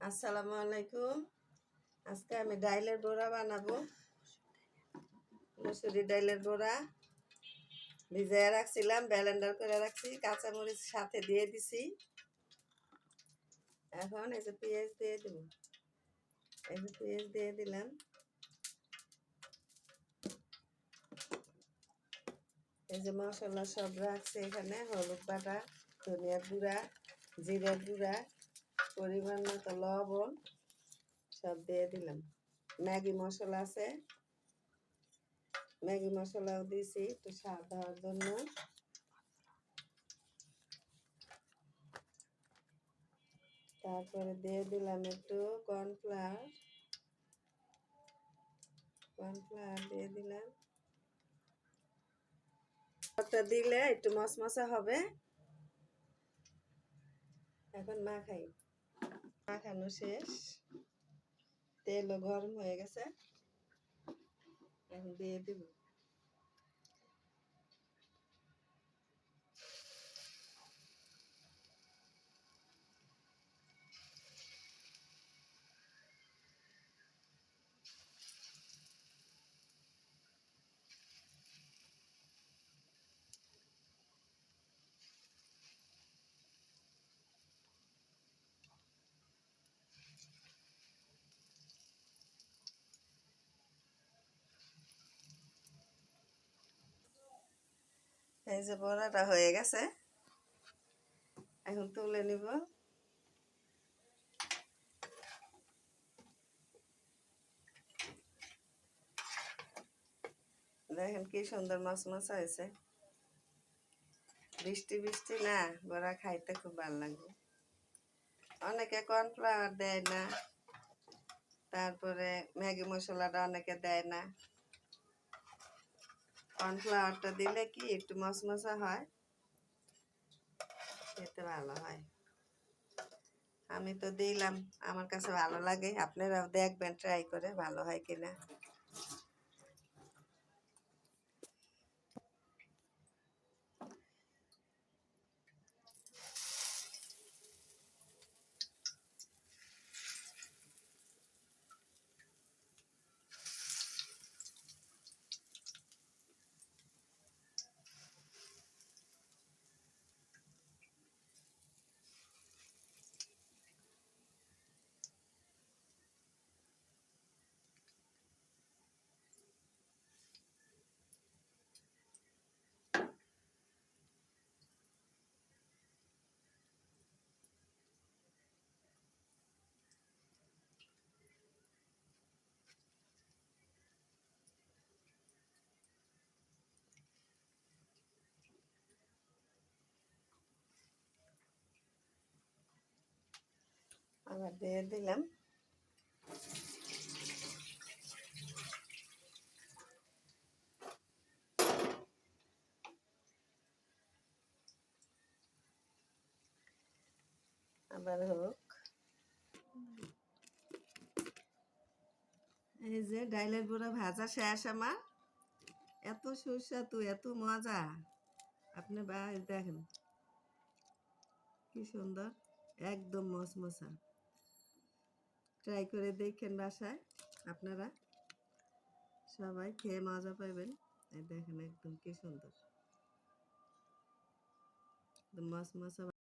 আসসালামু আলাইকুম। আজকে আমি ডাইলের বড়া বানাবো। মসুরি ডাইলের বড়া ভিজিয়ে রাখছিলাম, ব্লেন্ডার করে রাখছি, কাঁচামরিচ সাথে দিয়ে দিছি। এখন এই যে পেঁয়াজ দিয়ে দেব, এই যে পেঁয়াজ দিয়ে দিলাম। এই যে মশলা সব রাখছি এখানে, হলুদ বাটা, ধনিয়ার গুঁড়া, জিরার গুঁড়া, পরিমাণ মতো লবণ সব দিয়ে দিলাম। ম্যাগি মশলা আছে, ম্যাগি মশলাও দিয়েছি একটু স্বাদ হওয়ার জন্য। তারপরে দিয়ে দিলাম একটু কর্নফ্লাওয়ার, দিয়ে দিলাম। ওটা দিলে একটু মশমশা হবে। এখন মাখাই, মাখানো শেষ, তেলও গরম হয়ে গেছে, এখন দিয়ে দিব। এই যে বড়াটা হয়ে গেছে, এখন তুলে নিব। দেখেন কি সুন্দর মশমশা হয়েছে। বৃষ্টি বৃষ্টি না, বড়া খাইতে খুব ভালো লাগবে। অনেকে কর্নফ্লাওয়ার দেয় না, তারপরে ম্যাগি মশলাটা অনেকে দেয় না। কর্নফ্লাওয়ারটা দিলে কি একটু মশমশা হয়, খেতে ভালো হয়। আমি তো দিলাম, আমার কাছে ভালো লাগে, আপনারাও দেখবেন ট্রাই করে ভালো হয় কিনা। আবার দিয়ে দিলাম। আবার হোক। এই যে ডাইলের বড়া ভাজা শেষ আমার। এত সুস্বাদু, এত মজা, আপনি দেখেন কি সুন্দর, একদম মশমশা। ট্রাই করে দেখেন বাসায়, আপনারা সবাই খেয়ে মজা পাবেন। এই দেখেন একদম কি সুন্দর, মশমশা।